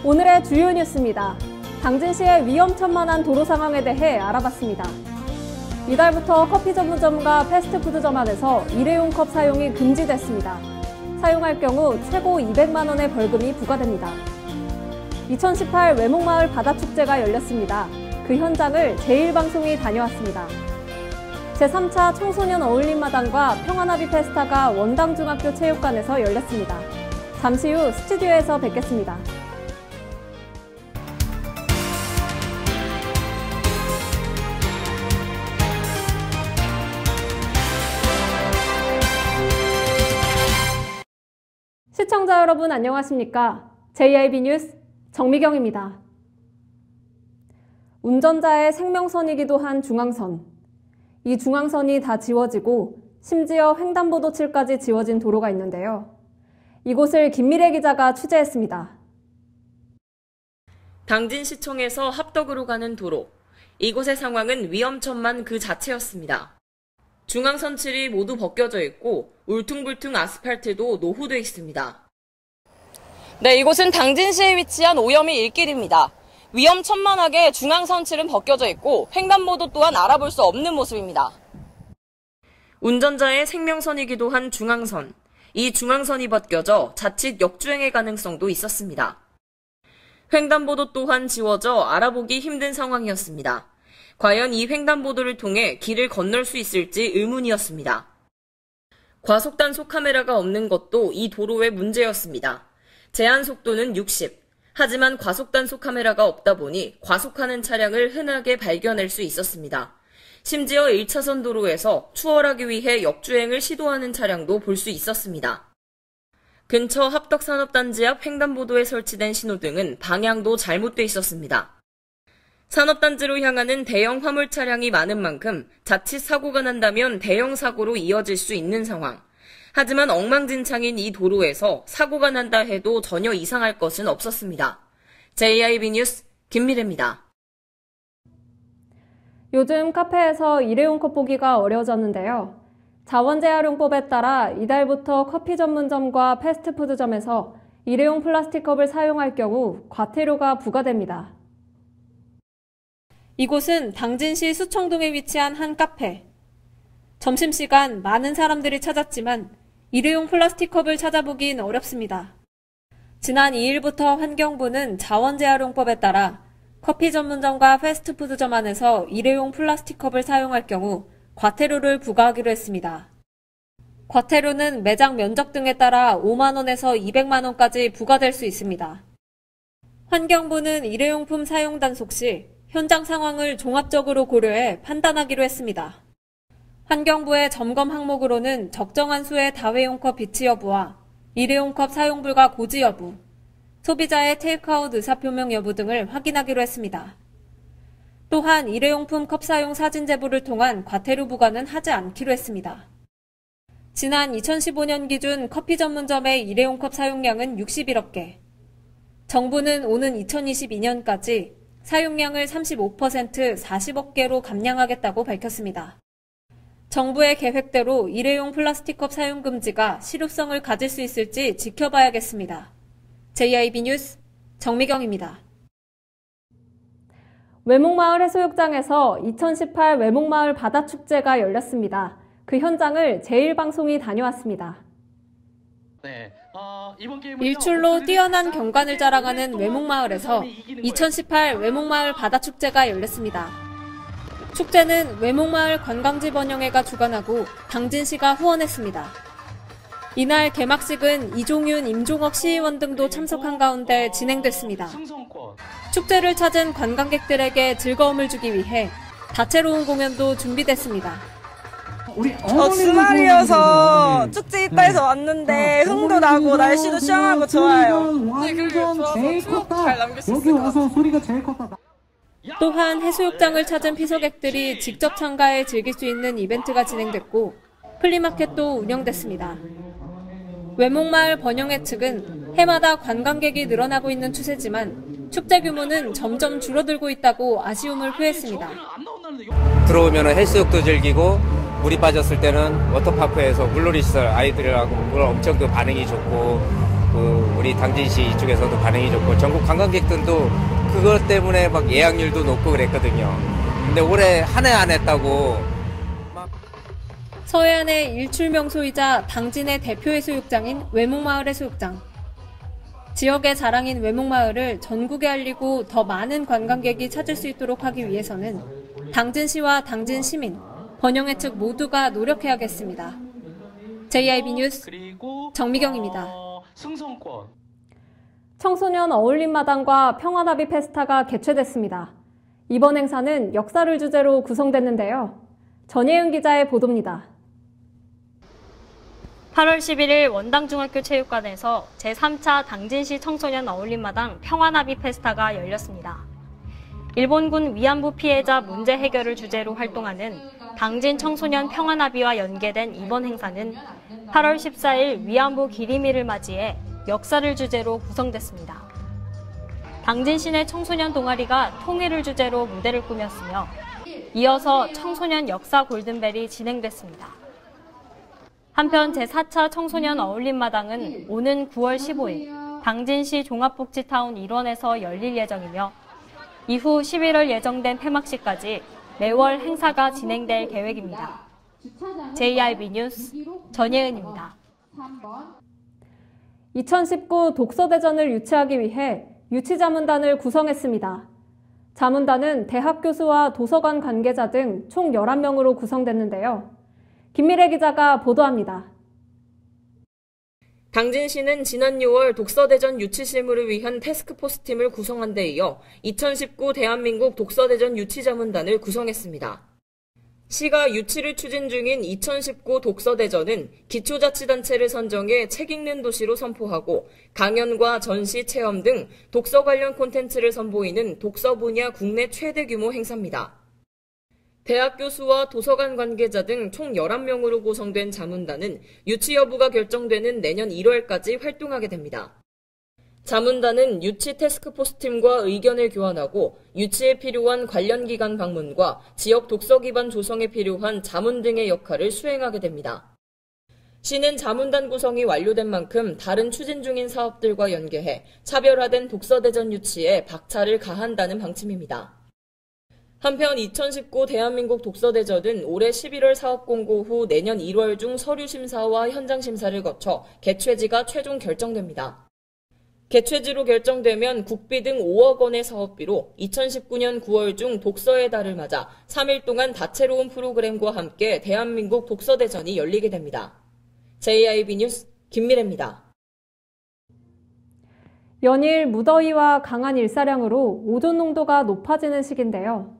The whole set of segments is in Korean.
오늘의 주요 뉴스입니다. 당진시의 위험천만한 도로 상황에 대해 알아봤습니다. 이달부터 커피 전문점과 패스트푸드점 안에서 일회용 컵 사용이 금지됐습니다. 사용할 경우 최고 200만 원의 벌금이 부과됩니다. 2018 외목마을 바다축제가 열렸습니다. 그 현장을 제1방송이 다녀왔습니다. 제3차 청소년 어울림마당과 평화나비 페스타가 원당중학교 체육관에서 열렸습니다. 잠시 후 스튜디오에서 뵙겠습니다. 시청자 여러분 안녕하십니까? JIB 뉴스 정미경입니다. 운전자의 생명선이기도 한 중앙선. 이 중앙선이 다 지워지고 심지어 횡단보도칠까지 지워진 도로가 있는데요. 이곳을 김미래 기자가 취재했습니다. 당진시청에서 합덕으로 가는 도로. 이곳의 상황은 위험천만 그 자체였습니다. 중앙선 칠이 모두 벗겨져 있고 울퉁불퉁 아스팔트도 노후돼 있습니다. 네, 이곳은 당진시에 위치한 오염이 일길입니다. 위험천만하게 중앙선 칠은 벗겨져 있고 횡단보도 또한 알아볼 수 없는 모습입니다. 운전자의 생명선이기도 한 중앙선. 이 중앙선이 벗겨져 자칫 역주행의 가능성도 있었습니다. 횡단보도 또한 지워져 알아보기 힘든 상황이었습니다. 과연 이 횡단보도를 통해 길을 건널 수 있을지 의문이었습니다. 과속단속 카메라가 없는 것도 이 도로의 문제였습니다. 제한 속도는 60. 하지만 과속단속 카메라가 없다 보니 과속하는 차량을 흔하게 발견할 수 있었습니다. 심지어 1차선 도로에서 추월하기 위해 역주행을 시도하는 차량도 볼 수 있었습니다. 근처 합덕산업단지 앞 횡단보도에 설치된 신호등은 방향도 잘못돼 있었습니다. 산업단지로 향하는 대형 화물 차량이 많은 만큼 자칫 사고가 난다면 대형 사고로 이어질 수 있는 상황. 하지만 엉망진창인 이 도로에서 사고가 난다 해도 전혀 이상할 것은 없었습니다. JIB 뉴스 김미래입니다. 요즘 카페에서 일회용 컵 보기가 어려워졌는데요. 자원재활용법에 따라 이달부터 커피 전문점과 패스트푸드점에서 일회용 플라스틱 컵을 사용할 경우 과태료가 부과됩니다. 이곳은 당진시 수청동에 위치한 한 카페. 점심시간 많은 사람들이 찾았지만 일회용 플라스틱 컵을 찾아보긴 어렵습니다. 지난 2일부터 환경부는 자원재활용법에 따라 커피 전문점과 패스트푸드점 안에서 일회용 플라스틱 컵을 사용할 경우 과태료를 부과하기로 했습니다. 과태료는 매장 면적 등에 따라 5만 원에서 200만 원까지 부과될 수 있습니다. 환경부는 일회용품 사용 단속 시 현장 상황을 종합적으로 고려해 판단하기로 했습니다. 환경부의 점검 항목으로는 적정한 수의 다회용 컵 비치 여부와 일회용 컵 사용 불가 고지 여부, 소비자의 테이크아웃 의사표명 여부 등을 확인하기로 했습니다. 또한 일회용품 컵 사용 사진 제보를 통한 과태료 부과는 하지 않기로 했습니다. 지난 2015년 기준 커피 전문점의 일회용 컵 사용량은 61억 개. 정부는 오는 2022년까지 사용량을 35% 40억 개로 감량하겠다고 밝혔습니다. 정부의 계획대로 일회용 플라스틱 컵 사용 금지가 실효성을 가질 수 있을지 지켜봐야겠습니다. JIB 뉴스 정미경입니다. 외목마을 해수욕장에서 2018 외목마을 바다축제가 열렸습니다. 그 현장을 제1방송이 다녀왔습니다. 일출로 뛰어난 경관을 자랑하는 외목마을에서 2018 외목마을 바다축제가 열렸습니다. 축제는 외목마을 관광지 번영회가 주관하고 당진시가 후원했습니다. 이날 개막식은 이종윤, 임종억 시의원 등도 참석한 가운데 진행됐습니다. 축제를 찾은 관광객들에게 즐거움을 주기 위해 다채로운 공연도 준비됐습니다. 주말이어서 축제 있다 해서 왔는데 흥도 나고 날씨도 시원하고 좋아요. 추억 잘 남길 수 있을 것 같아요. 또한 해수욕장을 찾은 피서객들이 직접 참가해 즐길 수 있는 이벤트가 진행됐고 플리마켓도 운영됐습니다. 외목마을 번영회 측은 해마다 관광객이 늘어나고 있는 추세지만 축제 규모는 점점 줄어들고 있다고 아쉬움을 표했습니다. 들어오면 해수욕도 즐기고 물이 빠졌을 때는 워터파크에서 물놀이 시설 아이들이라고 엄청 그 반응이 좋고 우리 당진시 이쪽에서도 반응이 좋고 전국 관광객들도 그것 때문에 막 예약률도 높고 그랬거든요. 근데 올해 한 해 안 했다고. 서해안의 일출 명소이자 당진의 대표 해수욕장인 외목마을 해수욕장. 지역의 자랑인 외목마을을 전국에 알리고 더 많은 관광객이 찾을 수 있도록 하기 위해서는 당진시와 당진시민, 번영회 측 모두가 노력해야겠습니다. JIB 뉴스 정미경입니다. 청소년 어울림마당과 평화나비 페스타가 개최됐습니다. 이번 행사는 역사를 주제로 구성됐는데요. 전예은 기자의 보도입니다. 8월 11일 원당중학교 체육관에서 제3차 당진시 청소년 어울림마당 평화나비 페스타가 열렸습니다. 일본군 위안부 피해자 문제 해결을 주제로 활동하는 당진 청소년 평화나비와 연계된 이번 행사는 8월 14일 위안부 기리미를 맞이해 역사를 주제로 구성됐습니다. 당진 시내 청소년 동아리가 통일을 주제로 무대를 꾸몄으며 이어서 청소년 역사 골든벨이 진행됐습니다. 한편 제4차 청소년 어울림마당은 오는 9월 15일 당진시 종합복지타운 일원에서 열릴 예정이며 이후 11월 예정된 폐막식까지 매월 행사가 진행될 계획입니다. JIB 뉴스 전예은입니다. 2019 독서대전을 유치하기 위해 유치자문단을 구성했습니다. 자문단은 대학 교수와 도서관 관계자 등 총 11명으로 구성됐는데요. 김미래 기자가 보도합니다. 당진시는 지난 6월 독서대전 유치 실무를 위한 태스크포스팀을 구성한 데 이어 2019 대한민국 독서대전 유치자문단을 구성했습니다. 시가 유치를 추진 중인 2019 독서대전은 기초자치단체를 선정해 책 읽는 도시로 선포하고 강연과 전시, 체험 등 독서 관련 콘텐츠를 선보이는 독서 분야 국내 최대 규모 행사입니다. 대학 교수와 도서관 관계자 등 총 11명으로 구성된 자문단은 유치 여부가 결정되는 내년 1월까지 활동하게 됩니다. 자문단은 유치 태스크포스팀과 의견을 교환하고 유치에 필요한 관련 기관 방문과 지역 독서 기반 조성에 필요한 자문 등의 역할을 수행하게 됩니다. 시는 자문단 구성이 완료된 만큼 다른 추진 중인 사업들과 연계해 차별화된 독서대전 유치에 박차를 가한다는 방침입니다. 한편 2019 대한민국 독서대전은 올해 11월 사업 공고 후 내년 1월 중 서류 심사와 현장 심사를 거쳐 개최지가 최종 결정됩니다. 개최지로 결정되면 국비 등 5억 원의 사업비로 2019년 9월 중 독서의 달을 맞아 3일 동안 다채로운 프로그램과 함께 대한민국 독서대전이 열리게 됩니다. JIB 뉴스 김미래입니다. 연일 무더위와 강한 일사량으로 오존 농도가 높아지는 시기인데요.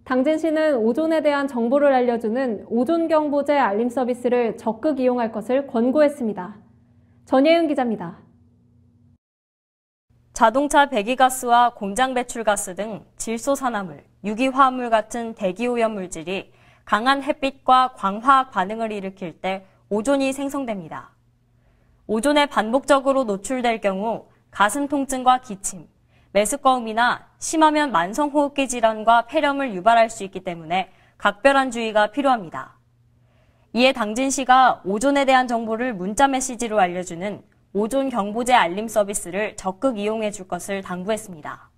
당진시는 오존에 대한 정보를 알려주는 오존경보제 알림 서비스를 적극 이용할 것을 권고했습니다. 전예은 기자입니다. 자동차 배기가스와 공장 배출가스 등 질소산화물, 유기화합물 같은 대기오염 물질이 강한 햇빛과 광화학 반응을 일으킬 때 오존이 생성됩니다. 오존에 반복적으로 노출될 경우 가슴 통증과 기침, 메스꺼움이나 심하면 만성호흡기 질환과 폐렴을 유발할 수 있기 때문에 각별한 주의가 필요합니다. 이에 당진시가 오존에 대한 정보를 문자 메시지로 알려주는 오존 경보제 알림 서비스를 적극 이용해 줄 것을 당부했습니다.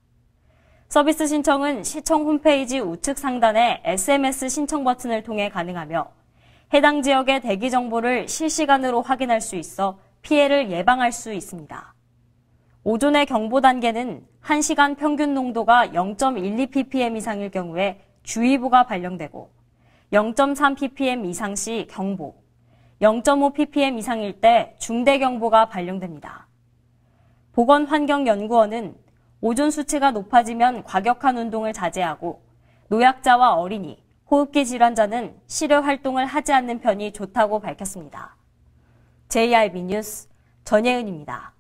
서비스 신청은 시청 홈페이지 우측 상단의 SMS 신청 버튼을 통해 가능하며 해당 지역의 대기 정보를 실시간으로 확인할 수 있어 피해를 예방할 수 있습니다. 오존의 경보 단계는 1시간 평균 농도가 0.12ppm 이상일 경우에 주의보가 발령되고 0.3ppm 이상 시 경보, 0.5ppm 이상일 때 중대경보가 발령됩니다. 보건환경연구원은 오존 수치가 높아지면 과격한 운동을 자제하고 노약자와 어린이, 호흡기 질환자는 실외 활동을 하지 않는 편이 좋다고 밝혔습니다. JIB 뉴스 전예은입니다.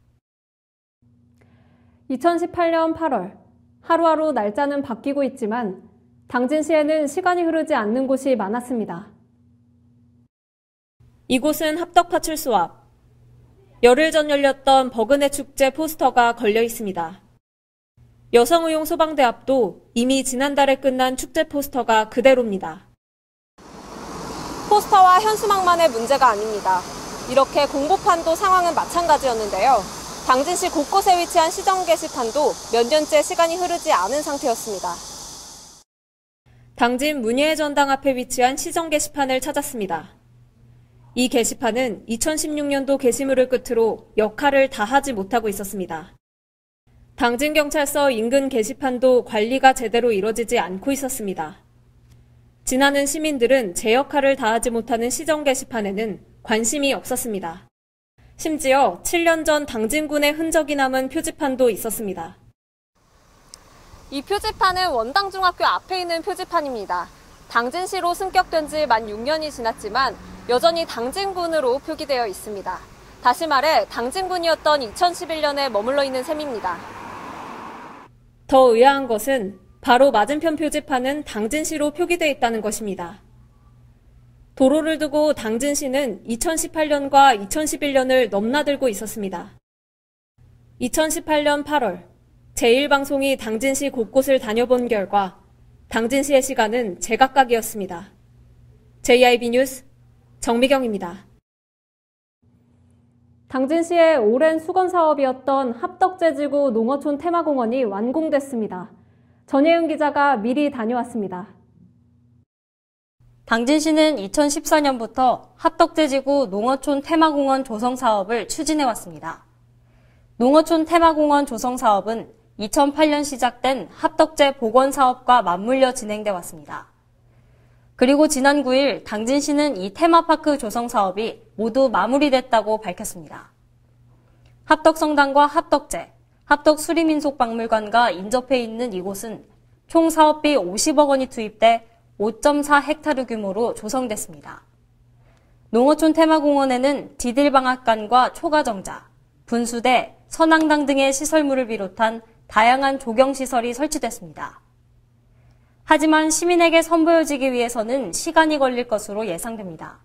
2018년 8월, 하루하루 날짜는 바뀌고 있지만 당진시에는 시간이 흐르지 않는 곳이 많았습니다. 이곳은 합덕파출소 앞. 열흘 전 열렸던 버그네 축제 포스터가 걸려 있습니다. 여성의용 소방대 앞도 이미 지난달에 끝난 축제 포스터가 그대로입니다. 포스터와 현수막만의 문제가 아닙니다. 이렇게 공보판도 상황은 마찬가지였는데요. 당진시 곳곳에 위치한 시정 게시판도 몇 년째 시간이 흐르지 않은 상태였습니다. 당진 문예의 전당 앞에 위치한 시정 게시판을 찾았습니다. 이 게시판은 2016년도 게시물을 끝으로 역할을 다하지 못하고 있었습니다. 당진경찰서 인근 게시판도 관리가 제대로 이뤄지지 않고 있었습니다. 지나는 시민들은 제 역할을 다하지 못하는 시정 게시판에는 관심이 없었습니다. 심지어 7년 전 당진군의 흔적이 남은 표지판도 있었습니다. 이 표지판은 원당중학교 앞에 있는 표지판입니다. 당진시로 승격된 지 만 6년이 지났지만 여전히 당진군으로 표기되어 있습니다. 다시 말해 당진군이었던 2011년에 머물러 있는 셈입니다. 더 의아한 것은 바로 맞은편 표지판은 당진시로 표기되어 있다는 것입니다. 도로를 두고 당진시는 2018년과 2011년을 넘나들고 있었습니다. 2018년 8월 제1방송이 당진시 곳곳을 다녀본 결과 당진시의 시간은 제각각이었습니다. JIB 뉴스 정미경입니다. 당진시의 오랜 수건 사업이었던 합덕제지구 농어촌 테마공원이 완공됐습니다. 전예은 기자가 미리 다녀왔습니다. 당진시는 2014년부터 합덕제지구 농어촌 테마공원 조성 사업을 추진해왔습니다. 농어촌 테마공원 조성 사업은 2008년 시작된 합덕제 복원 사업과 맞물려 진행돼 왔습니다. 그리고 지난 9일 당진시는 이 테마파크 조성 사업이 모두 마무리됐다고 밝혔습니다. 합덕성당과 합덕제, 합덕수리민속박물관과 인접해 있는 이곳은 총 사업비 50억 원이 투입돼 5.4헥타르 규모로 조성됐습니다. 농어촌 테마공원에는 디딜방앗간과 초가정자, 분수대, 선앙당 등의 시설물을 비롯한 다양한 조경시설이 설치됐습니다. 하지만 시민에게 선보여지기 위해서는 시간이 걸릴 것으로 예상됩니다.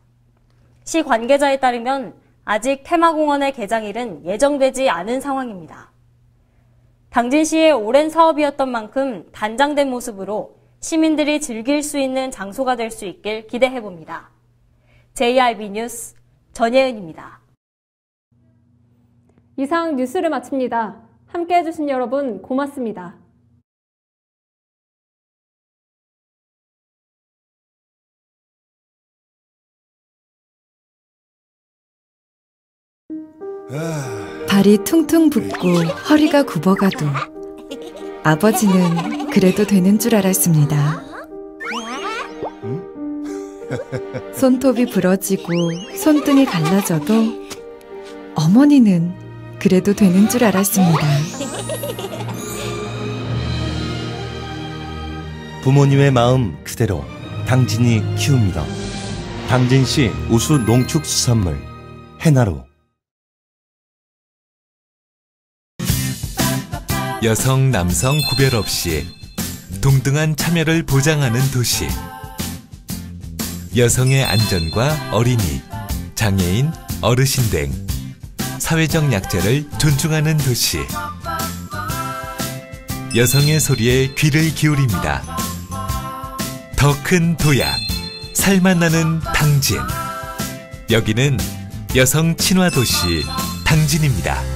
시 관계자에 따르면 아직 테마공원의 개장일은 예정되지 않은 상황입니다. 당진시의 오랜 사업이었던 만큼 단장된 모습으로 시민들이 즐길 수 있는 장소가 될 수 있길 기대해봅니다. JIB 뉴스 전예은입니다. 이상 뉴스를 마칩니다. 함께해 주신 여러분 고맙습니다. 발이 퉁퉁 붓고 허리가 굽어가도 아버지는 그래도 되는 줄 알았습니다. 손톱이 부러지고 손등이 갈라져도 어머니는 그래도 되는 줄 알았습니다. 부모님의 마음 그대로 당진이 키웁니다. 당진시 우수 농축수산물 해나루. 여성, 남성 구별 없이 동등한 참여를 보장하는 도시. 여성의 안전과 어린이, 장애인, 어르신 등 사회적 약자를 존중하는 도시. 여성의 소리에 귀를 기울입니다. 더 큰 도약, 살맛 나는 당진. 여기는 여성 친화 도시 당진입니다.